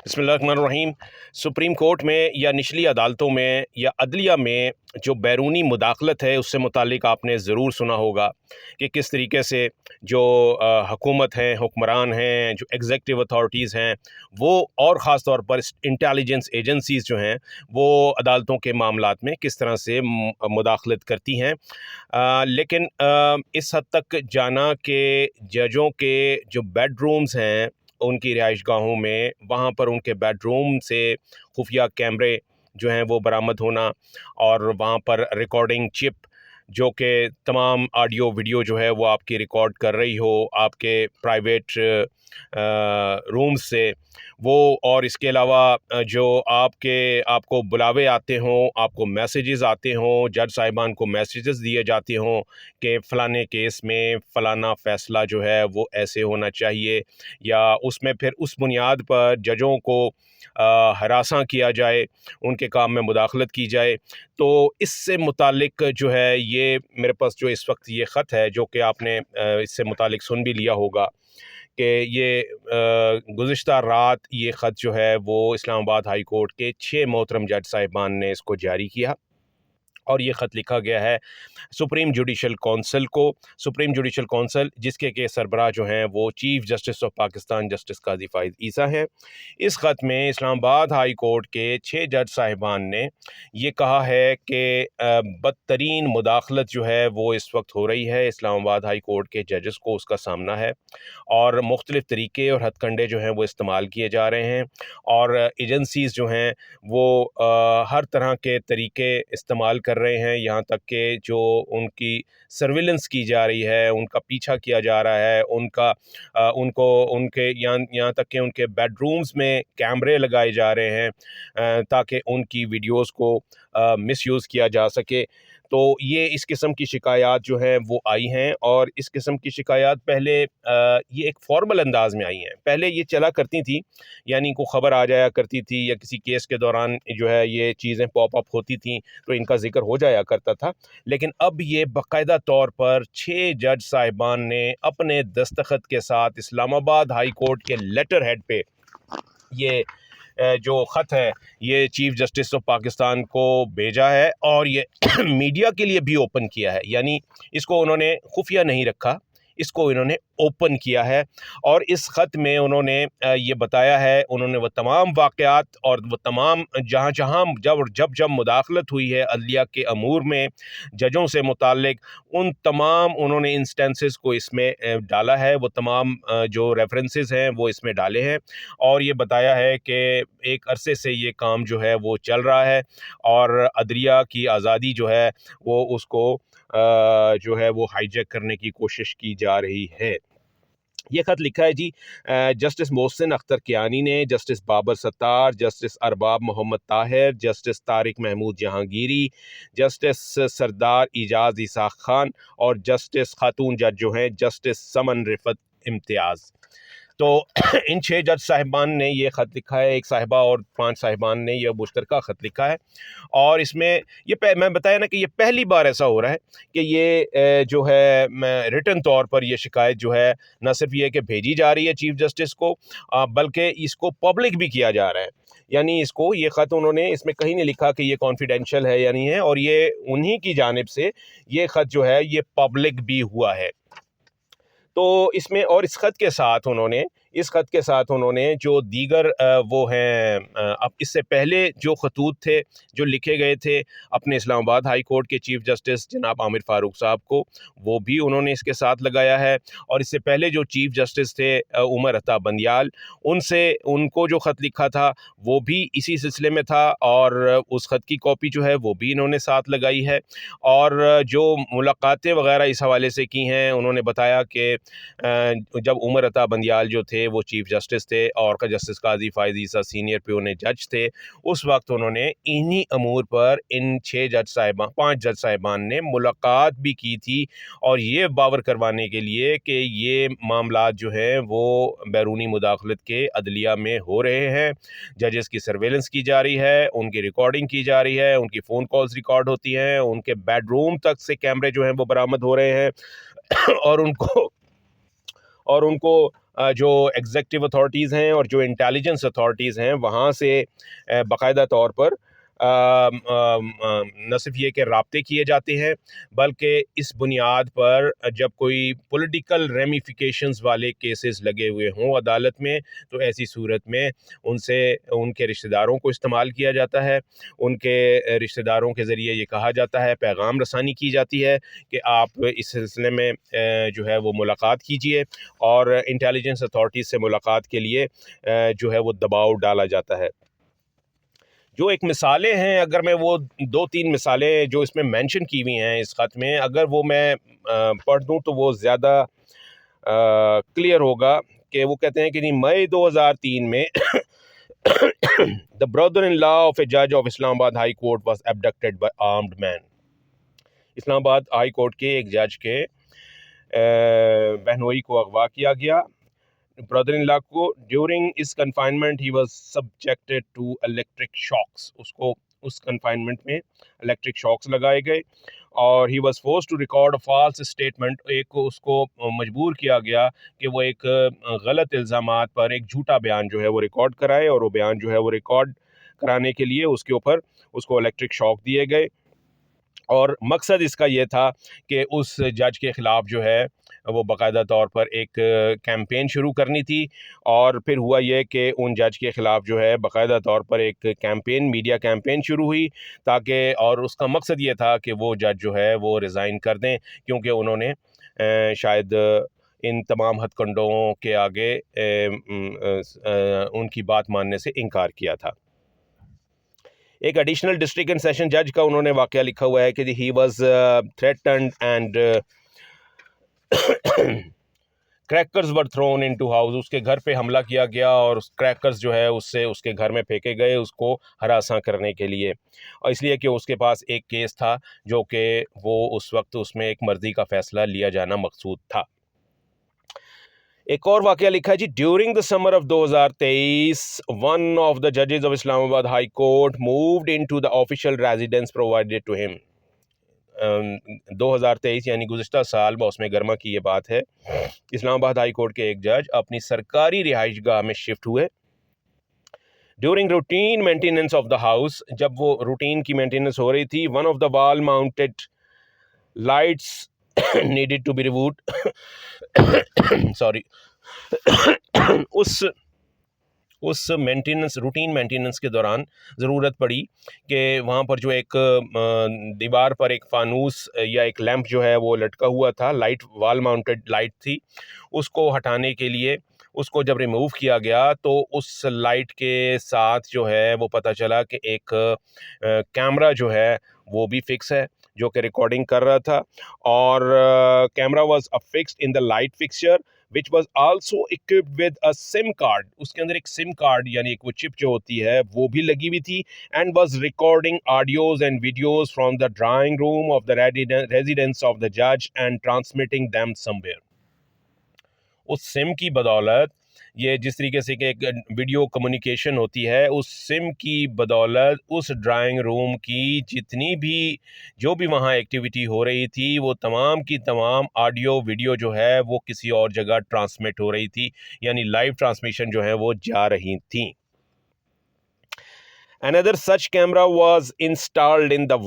बिस्मिल्लाहिर्रहमानिर्रहीम। Supreme court में या निचली अदालतों में या अदलिया में जो बैरूनी मुदाखलत है उससे मुतालिक आपने ज़रूर सुना होगा कि किस तरीके से जो हुकूमत हैं, हुक्मरान हैं, जो एग्जेक्टिव अथॉरिटीज़ हैं, वो और ख़ास तौर पर इंटेलिजेंस एजेंसीज़ जो हैं वो अदालतों के मामलात में किस तरह से मुदाखलत करती हैं। लेकिन इस हद तक जाना कि जजों के जो बेडरूम्स हैं उनकी रिहाइशगाहों में, वहाँ पर उनके बेडरूम से खुफिया कैमरे जो हैं वो बरामद होना और वहाँ पर रिकॉर्डिंग चिप जो कि तमाम ऑडियो वीडियो जो है वो आपकी रिकॉर्ड कर रही हो आपके प्राइवेट रूम्स से वो। और इसके अलावा जो आपको बुलावे आते हों, आपको मैसेजेस आते हों, जज साहिबान को मैसेजेस दिए जाते हों कि फ़लाने केस में फ़लाना फ़ैसला जो है वो ऐसे होना चाहिए, या उसमें फिर उस बुनियाद पर जजों को हरासा किया जाए, उनके काम में मुदाखलत की जाए। तो इससे मुतालिक जो है ये मेरे पास जो इस वक्त ये ख़त है जो कि आपने इससे मुतालिक सुन भी लिया होगा कि ये गुज़िश्ता रात ये ख़त जो है वो इस्लामाबाद हाई कोर्ट के 6 मोहतरम जज साहिबान ने इसको जारी किया और ये ख़त लिखा गया है सुप्रीम जुडिशल कौंसिल को। सुप्रीम जुडिशल कौंसिल जिसके के सरबराह जो हैं वो Chief Justice of Pakistan justice Qazi Faez Isa हैं। इस ख़त में इस्लामाबाद हाई कोर्ट के 6 जज साहिबान ने ये कहा है कि बदतरीन मुदाखलत जो है वो इस वक्त हो रही है, इस्लामाबाद हाई कोर्ट के जजेस को उसका सामना है और मुख्तलिफ़ तरीके और हथकंडे जो हैं वो इस्तेमाल किए जा रहे हैं और एजेंसीज़ जो हैं वो हर तरह के तरीके इस्तेमाल कर रहे हैं, यहाँ तक कि जो उनकी सर्विलेंस की जा रही है, उनका पीछा किया जा रहा है, उनको उनके यहाँ तक कि उनके बेडरूम्स में कैमरे लगाए जा रहे हैं ताकि उनकी वीडियोस को मिसयूज़ किया जा सके। तो ये इस किस्म की शिकायत जो हैं वो आई हैं और इस किस्म की शिकायत पहले ये एक फॉर्मल अंदाज में आई हैं। पहले ये चला करती थी, यानी को ख़बर आ जाया करती थी या किसी केस के दौरान जो है ये चीज़ें पॉप अप होती थी तो इनका ज़िक्र हो जाया करता था। लेकिन अब ये बाकायदा तौर पर 6 जज साहिबान ने अपने दस्तखत के साथ इस्लामाबाद हाई कोर्ट के लेटर हेड पे ये जो ख़त है ये चीफ़ जस्टिस ऑफ पाकिस्तान को भेजा है और ये मीडिया के लिए भी ओपन किया है, यानी इसको उन्होंने खुफिया नहीं रखा, इसको इन्होंने ओपन किया है। और इस ख़त में उन्होंने ये बताया है, उन्होंने वो तमाम वाक़यात और वो तमाम जहाँ-जहाँ जब मुदाखलत हुई है अदलिया के अमूर में जजों से मुताल्लिक़, उन तमाम उन्होंने इंस्टेंसेस को इसमें डाला है, वो तमाम जो रेफरेंसेस हैं वो इसमें डाले हैं और ये बताया है कि एक अरसे से ये काम जो है वो चल रहा है और अदलिया की आज़ादी जो है वो उसको जो है वो हाईजैक करने की कोशिश की जा रही है। ये ख़त लिखा है जी जस्टिस मोहसिन अख्तर कियानी ने, justice Babar Sattar, justice Arbab Mohammad Tahir, justice Tariq Mahmood Jahangiri, justice Sardar Ejaz Ishaq Khan और जस्टिस खातून जज जो हैं जस्टिस समन रिफत इम्तियाज़। तो इन 6 जज साहिबान ने ये ख़त लिखा है, एक साहिबा और 5 साहिबान ने यह मुश्तरका ख़त लिखा है और इसमें ये मैं बताया ना कि ये पहली बार ऐसा हो रहा है कि ये जो है मैं रिटन तौर पर ये शिकायत जो है न सिर्फ ये कि भेजी जा रही है चीफ़ जस्टिस को बल्कि इसको पब्लिक भी किया जा रहा है। यानी इसको ये ख़त उन्होंने इसमें कहीं नहीं लिखा कि ये कॉन्फिडेंशियल है या नहीं है और ये उन्हीं की जानिब से ये ख़त जो है ये पब्लिक भी हुआ है। तो इसमें और इस ख़त के साथ उन्होंने जो दीगर वो हैं अब इससे पहले जो खतूत थे जो लिखे गए थे अपने इस्लामाबाद हाई कोर्ट के चीफ़ जस्टिस जनाब आमिर फ़ारूक साहब को, वो भी उन्होंने इसके साथ लगाया है और इससे पहले जो चीफ़ जस्टिस थे उमर अता बंदियाल, उनको जो ख़त लिखा था वो भी इसी सिलसिले में था और उस ख़त की कॉपी जो है वो भी इन्होंने साथ लगाई है। और जो मुलाकातें वग़ैरह इस हवाले से की हैं, उन्होंने बताया कि जब उमर अता बंदियाल जो थे वो चीफ़ जस्टिस थे और जस्टिस काजी फ़ाइज़ ईसा सीनियर प्योने जज थे, उस वक्त उन्होंने इन्हीं अमूर पर इन 5 जज साहिबान ने मुलाकात भी की थी और ये बावर करवाने के लिए कि ये मामलात जो हैं वो बैरूनी मुदाखलत के अदलिया में हो रहे हैं, जजेस की सर्वेलेंस की जा रही है, उनकी रिकॉर्डिंग की जा रही है, उनकी फ़ोन कॉल्स रिकॉर्ड होती हैं, उनके बेडरूम तक से कैमरे जो हैं वो बरामद हो रहे हैं और उनको जो एग्जेक्टिव अथॉरिटीज़ हैं और जो इंटेलिजेंस अथॉरिटीज़ हैं वहाँ से बाकायदा तौर पर न सिर्फ ये कि राब्ते किए जाते हैं, बल्कि इस बुनियाद पर जब कोई पॉलिटिकल रेमिफिकेशंस वाले केसेस लगे हुए हों अदालत में, तो ऐसी सूरत में उनसे उनके रिश्तेदारों को इस्तेमाल किया जाता है। उनके रिश्तेदारों के ज़रिए ये कहा जाता है, पैगाम रसानी की जाती है कि आप इस सिलसिले में जो है वो मुलाकात कीजिए, और इंटेलिजेंस अथॉरिटीज़ से मुलाकात के लिए जो है वो दबाव डाला जाता है। जो एक मिसालें हैं, अगर मैं वो 2-3 मिसालें जो इसमें मेंशन की हुई हैं इस ख़त में, अगर वो मैं पढ़ दूँ तो वो ज़्यादा क्लियर होगा। कि वो कहते हैं कि नहीं, मई 2003 में the brother in law of a जज of Islamabad high court was abducted by armed man. Islamabad high court के एक जज के बहनोई को अगवा किया गया, ब्रदर इन लॉ को। During his confinement he was subjected to electric shocks. उसको उस कन्फाइनमेंट में इलेक्ट्रिक शॉक्स लगाए गए, और he was forced to record a false statement. एक उसको मजबूर किया गया कि वो एक गलत इल्ज़ामात पर एक झूठा बयान जो है वो रिकॉर्ड कराए, और वो बयान जो है वो रिकॉर्ड कराने के लिए उसके ऊपर उसको इलेक्ट्रिक शॉक दिए गए। और मकसद इसका ये था कि उस जज के ख़िलाफ़ जो है वो बाकायदा तौर पर एक कैंपेन शुरू करनी थी। और फिर हुआ ये कि उन जज के ख़िलाफ़ जो है बाकायदा तौर पर एक कैंपेन, मीडिया कैंपेन शुरू हुई, ताकि, और उसका मकसद ये था कि वो जज जो है वो रिज़ाइन कर दें, क्योंकि उन्होंने शायद इन तमाम हथकंडों के आगे उनकी बात मानने से इनकार किया था। एक एडिशनल डिस्ट्रिक्ट एंड सेशन जज का उन्होंने वाक़या लिखा हुआ है कि he was threatened and crackers were throne into house. उसके घर पे हमला किया गया और क्रैकर्स जो है उससे उसके घर में फेंके गए उसको हरासा करने के लिए, और इसलिए कि उसके पास एक केस था जो कि वो उस वक्त उसमें एक मर्जी का फ़ैसला लिया जाना मकसूद था। एक और वाक़या लिखा है जी, during the summer of 2023 one of the जजेस of Islamabad high court moved into the official residence provided to him. 2023 यानी गुज़िश्ता साल मौसम गर्मा की ये बात है। इस्लामाबाद हाई कोर्ट के एक जज अपनी सरकारी रिहाइशगाह में शिफ्ट हुए। During routine maintenance of the house, जब वो रूटीन की मेंटेनेंस हो रही थी, one of the wall mounted lights needed to be removed sorry उस मेंटेनेंस, रूटीन मेंटेनेंस के दौरान ज़रूरत पड़ी कि वहाँ पर जो एक दीवार पर एक फानूस या एक लैंप जो है वो लटका हुआ था, लाइट, वॉल माउंटेड लाइट थी, उसको हटाने के लिए उसको जब रिमूव किया गया तो उस लाइट के साथ जो है वो पता चला कि एक कैमरा जो है वो भी फिक्स है, जो कि रिकॉर्डिंग कर रहा था। और camera was affixed in the light fixture which was also equipped with a SIM card. उसके अंदर एक सिम कार्ड यानी एक वो चिप जो होती है वो भी लगी हुई थी, and was recording audios and videos from the drawing room of the residence of the जज एंड ट्रांसमिटिंग दैम समवेयर। उस सिम की बदौलत, ये जिस तरीके से कि एक वीडियो कम्युनिकेशन होती है, उस सिम की बदौलत उस ड्राइंग रूम की जितनी भी जो भी वहाँ एक्टिविटी हो रही थी वो तमाम की तमाम ऑडियो वीडियो जो है वो किसी और जगह ट्रांसमिट हो रही थी, यानी लाइव ट्रांसमिशन जो है वो जा रही थी। Another such camera was installed in the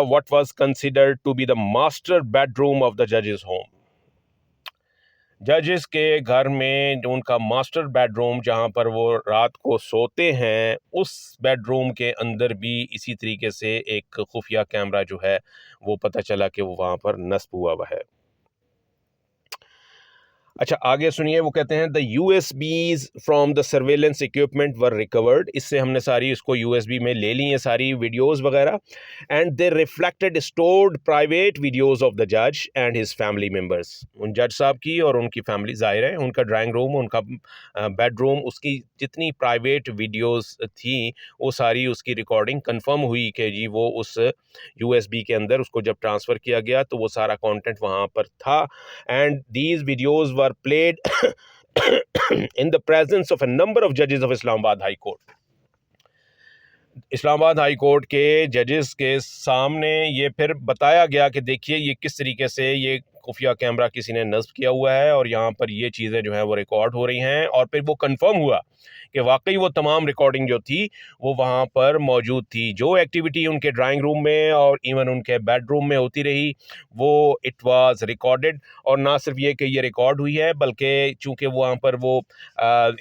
what was considered to be the master bedroom of the judge's home. जजेस के घर में जो उनका मास्टर बेडरूम जहाँ पर वो रात को सोते हैं, उस बेडरूम के अंदर भी इसी तरीके से एक खुफिया कैमरा जो है वो पता चला कि वो वहाँ पर नस्ब हुआ हुआ है। अच्छा, आगे सुनिए, वो कहते हैं the USBs from the surveillance equipment were recovered. इससे हमने सारी उसको USB में ले ली हैं सारी वीडियोस वगैरह, and they reflected stored private videos of the जज एंड हिज फैमिली मेम्बर्स। उन जज साहब की और उनकी फैमिली, ज़ाहिर है उनका ड्राइंग रूम, उनका बेडरूम, उसकी जितनी प्राइवेट वीडियोस थी वो सारी उसकी रिकॉर्डिंग कंफर्म हुई कि जी वो उस USB के अंदर उसको जब ट्रांसफ़र किया गया तो वो सारा कंटेंट वहाँ पर था, and these videos were played in the presence of a number of judges of Islamabad High Court. Islamabad high court के जजेस के सामने ये फिर बताया गया कि देखिए ये किस तरीके से ये खुफिया कैमरा किसी ने नस्ब किया हुआ है और यहाँ पर ये चीज़ें जो हैं वो रिकॉर्ड हो रही हैं, और फिर वो कंफर्म हुआ कि वाकई वो तमाम रिकॉर्डिंग जो थी वो वहाँ पर मौजूद थी। जो एक्टिविटी उनके ड्राइंग रूम में और इवन उनके बेडरूम में होती रही, वो इट वाज रिकॉर्डेड। और ना सिर्फ ये कि ये रिकॉर्ड हुई है, बल्कि चूँकि वहाँ पर वो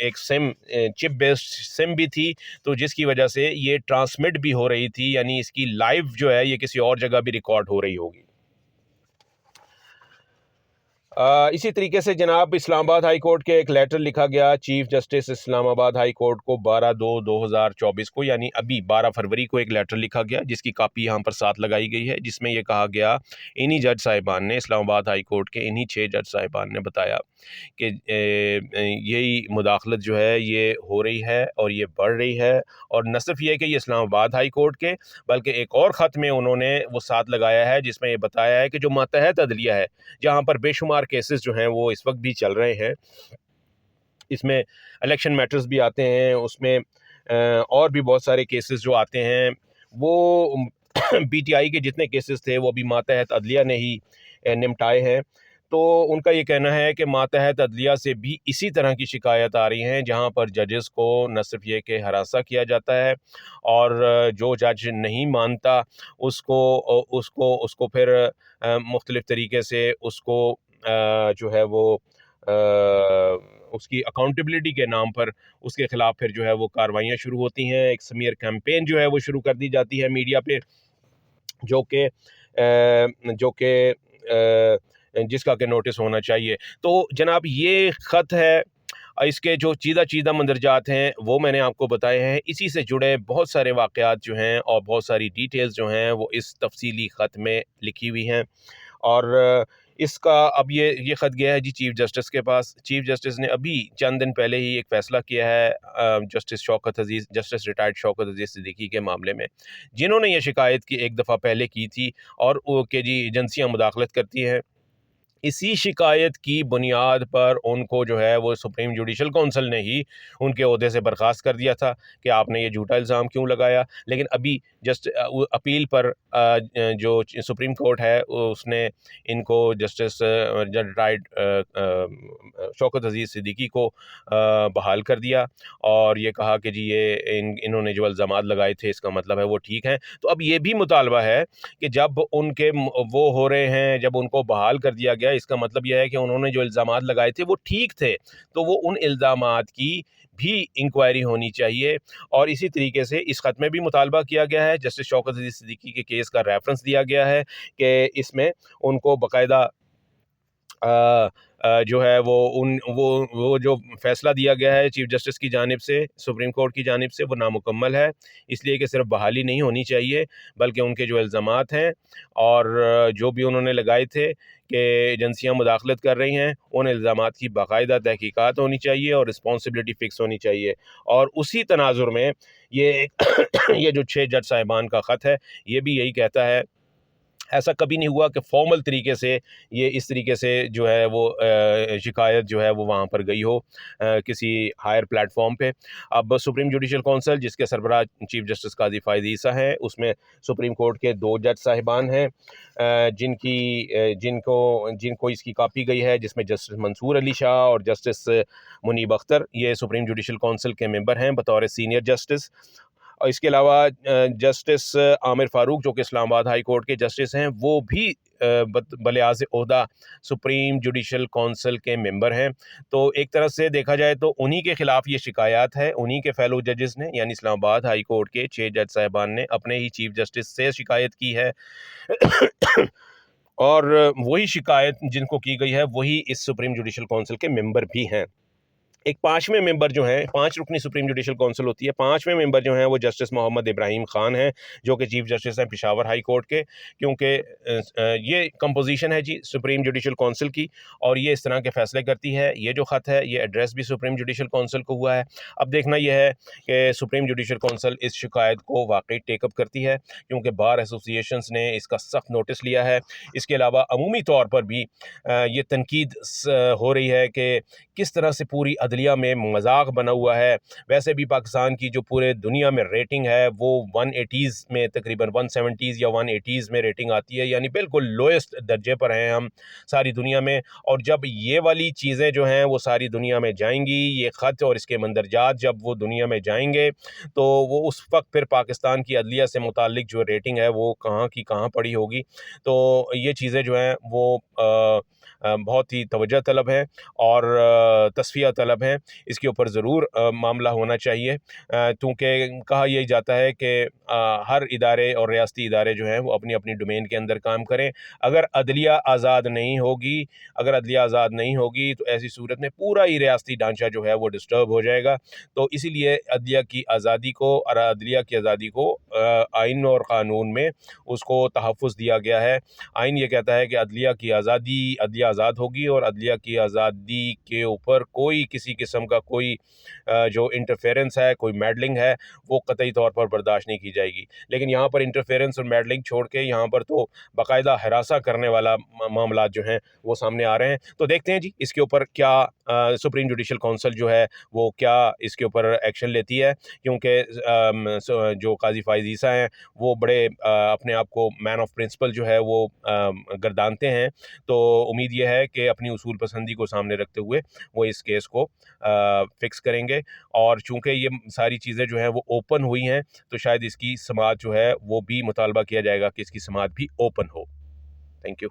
एक सिम चिप बेस्ड सिम भी थी, तो जिसकी वजह से ये ट्रांसमिट भी हो रही थी, यानी इसकी लाइव जो है ये किसी और जगह भी रिकॉर्ड हो रही होगी। इसी तरीके से जनाब इस्लामाबाद हाई कोर्ट के एक लेटर लिखा गया chief justice Islamabad high court को 12/2/2024 को, यानी अभी 12 फरवरी को एक लेटर लिखा गया, जिसकी कापी यहाँ पर साथ लगाई गई है, जिसमें यह कहा गया, इन्हीं जज साहिबान ने, इस्लामाबाद हाई कोर्ट के इन्हीं 6 जज साहिबान ने बताया कि यही मुदाखलत जो है ये हो रही है और ये बढ़ रही है। और न सिर्फ ये कि ये इस्लामाबाद हाई कोर्ट के, बल्कि एक और ख़त में उन्होंने वो साथ लगाया है जिसमें ये बताया है कि जो मातहत अदलिया है, जहाँ पर बेशुमार केसेस जो हैं वो इस वक्त भी चल रहे हैं, इसमें इलेक्शन मैटर्स भी आते हैं, उसमें और भी बहुत सारे केसेस जो आते हैं, वो पीटीआई के जितने केसेस थे वो अभी मातहत अदलिया ने ही निपटाए हैं। तो उनका ये कहना है कि मातहत अदलिया से भी इसी तरह की शिकायत आ रही हैं, जहाँ पर जजेस को न सिर्फ ये कि हरासा किया जाता है, और जो जज नहीं मानता उसको उसको उसको फिर मुख्तलिफ़ तरीके से उसको जो है वो उसकी अकाउंटेबिलिटी के नाम पर उसके ख़िलाफ़ फिर जो है वो कार्रवाइयाँ शुरू होती हैं। एक स्मीयर कैंपेन जो है वो शुरू कर दी जाती है मीडिया पे, जो कि जिसका कि नोटिस होना चाहिए। तो जनाब ये ख़त है, इसके जो चीदा मंदरजात हैं वो मैंने आपको बताए हैं। इसी से जुड़े बहुत सारे वाक़यात जो हैं और बहुत सारी डिटेल्स जो हैं वो इस तफ़सीली ख़त में लिखी हुई हैं। और इसका अब ये ख़त गया है जी चीफ़ जस्टिस के पास। चीफ़ जस्टिस ने अभी चंद दिन पहले ही एक फ़ैसला किया है जस्टिस रिटायर्ड शौकत अज़ीज़ सिद्दीकी के मामले में, जिन्होंने ये शिकायत की एक दफ़ा पहले की थी, और वो कि जी एजेंसियाँ मुदाखलत करती हैं। इसी शिकायत की बुनियाद पर उनको जो है वो सुप्रीम जुडिशल काउंसिल ने ही उनके ओहदे से बर्खास्त कर दिया था कि आपने ये झूठा इल्ज़ाम क्यों लगाया। लेकिन अभी अपील पर जो सुप्रीम कोर्ट है उसने इनको जस्टिस जज राइट शौकत अज़ीज़ सिद्दीकी को बहाल कर दिया, और ये कहा कि जी ये इन्होंने जो इल्ज़ामात लगाए थे इसका मतलब है वो ठीक है। तो अब ये भी मुतालबा है कि जब उनके वो हो रहे हैं, जब उनको बहाल कर दिया गया, इसका मतलब यह है कि उन्होंने जो इल्ज़ामात लगाए थे वो ठीक थे, तो वो उन इल्ज़ामात की भी इंक्वायरी होनी चाहिए। और इसी तरीके से इस ख़त में भी मुतालबा किया गया है, जस्टिस शौकत अज़ीज़ सिद्दीकी के केस का रेफरेंस दिया गया है कि इसमें उनको बाकायदा जो है वो जो फ़ैसला दिया गया है चीफ़ जस्टिस की जानिब से, सुप्रीम कोर्ट की जानिब से, वो नामुकम्मल है। इसलिए कि सिर्फ बहाली नहीं होनी चाहिए, बल्कि उनके जो इल्ज़ामात हैं और जो भी उन्होंने लगाए थे कि एजेंसियाँ मुदाखलत कर रही हैं, उन इल्ज़ामात की बाकायदा तहकीकात होनी चाहिए और रिस्पॉन्सिबिलिटी फ़िक्स होनी चाहिए। और उसी तनाज़ुर में ये ये जो 6 जज साहिबान का ख़त है, ये भी यही कहता है, ऐसा कभी नहीं हुआ कि फॉर्मल तरीके से ये इस तरीके से जो है वो शिकायत जो है वो वहाँ पर गई हो किसी हायर प्लेटफॉर्म पे। अब सुप्रीम जुडिशल काउंसिल, जिसके सरबराह चीफ जस्टिस काजी फ़ायद ईसा हैं, उसमें सुप्रीम कोर्ट के 2 जज साहिबान हैं, जिनको इसकी कापी गई है, जिसमें जस्टिस मंसूर अली शाह और जस्टिस मुनीब अख्तर, ये सुप्रीम जुडिशल काउंसिल के मेंबर हैं बतौर सीनियर जस्टिस। और इसके अलावा जस्टिस आमिर फ़ारूक, जो कि इस्लामाबाद हाई कोर्ट के जस्टिस हैं, वो भी बलिहाज़ ओहदा सुप्रीम जुडिशल काउंसिल के मेंबर हैं। तो एक तरह से देखा जाए तो उन्हीं के ख़िलाफ़ ये शिकायत है, उन्हीं के फ़ेलो जजेस ने, यानी इस्लामाबाद हाई कोर्ट के 6 जज साहिबान ने अपने ही चीफ जस्टिस से शिकायत की है। और वही शिकायत जिनको की गई है, वही इस सुप्रीम जुडिशल काउंसिल के मेंबर भी हैं। एक 5वें मेंबर जो हैं, 5 रुकनी सुप्रीम जुडिशल काउंसिल होती है, 5वें मेंबर जो हैं वो जस्टिस मोहम्मद इब्राहिम ख़ान हैं, जो कि चीफ जस्टिस हैं पेशावर हाई कोर्ट के। क्योंकि ये कंपोजिशन है जी सुप्रीम जुडिशल काउंसिल की, और ये इस तरह के फ़ैसले करती है। ये जो ख़त है ये एड्रेस भी सुप्रीम जुडिशल काउंसिल को हुआ है। अब देखना यह है कि सुप्रीम जुडिशल काउंसिल इस शिकायत को वाकई टेकअप करती है, क्योंकि बार एसोसिएशंस ने इसका सख्त नोटिस लिया है। इसके अलावा अमूमी तौर पर भी ये तनकीद हो रही है कि किस तरह से पूरी अदलिया में मजाक बना हुआ है। वैसे भी पाकिस्तान की जो पूरे दुनिया में रेटिंग है वो 180s में, तकरीबन 170s या 180s में रेटिंग आती है, यानी बिल्कुल लोएस्ट दर्जे पर हैं हम सारी दुनिया में। और जब ये वाली चीज़ें जो हैं वो सारी दुनिया में जाएंगी, ये ख़त और इसके मंदरजात जब वो दुनिया में जाएंगे, तो वो उस वक्त फिर पाकिस्तान की अदलिया से मुतालिक जो रेटिंग है वो कहाँ की कहाँ पड़ी होगी। तो ये चीज़ें जो हैं वो बहुत ही तवज्जो तलब है और तस्फिया तलब है। इसके ऊपर ज़रूर मामला होना चाहिए, क्योंकि कहा यही जाता है कि हर इदारे और रियासती इदारे जो हैं वो अपनी अपनी डोमेन के अंदर काम करें। अगर अदलिया आज़ाद नहीं होगी, अगर अदलिया आज़ाद नहीं होगी तो ऐसी सूरत में पूरा ही रियासती ढांचा जो है वो डिस्टर्ब हो जाएगा। तो इसीलिए अदलिया की आज़ादी को और अदलिया की आज़ादी को आइन और क़ानून में उसको तहफ़्फ़ुज़ दिया गया है। आइन ये कहता है कि अदलिया की आज़ादी, अदलिया आज़ाद होगी और अदलिया की आज़ादी के ऊपर कोई किसी किस्म का कोई जो इंटरफेरेंस है, कोई मेडलिंग है, वो कतई तौर पर बर्दाश्त नहीं की जाएगी। लेकिन यहाँ पर इंटरफेरेंस और मेडलिंग छोड़ के यहाँ पर तो बाकायदा हरासा करने वाला मामला जो हैं वो सामने आ रहे हैं। तो देखते हैं जी इसके ऊपर क्या सुप्रीम जुडिशल काउंसिल जो है वो क्या इसके ऊपर एक्शन लेती है, क्योंकि जो काजी फाइज़ ईसा हैं वो बड़े अपने आप को मैन ऑफ प्रिंसिपल जो है वो गर्दानते हैं। तो उम्मीद ये है कि अपनी उसूल पसंदी को सामने रखते हुए वो इस केस को फिक्स करेंगे। और चूँकि ये सारी चीज़ें जो हैं वो ओपन हुई हैं, तो शायद इसकी समाअत जो है वो भी मुतालबा किया जाएगा कि इसकी समाअत भी ओपन हो। Thank you.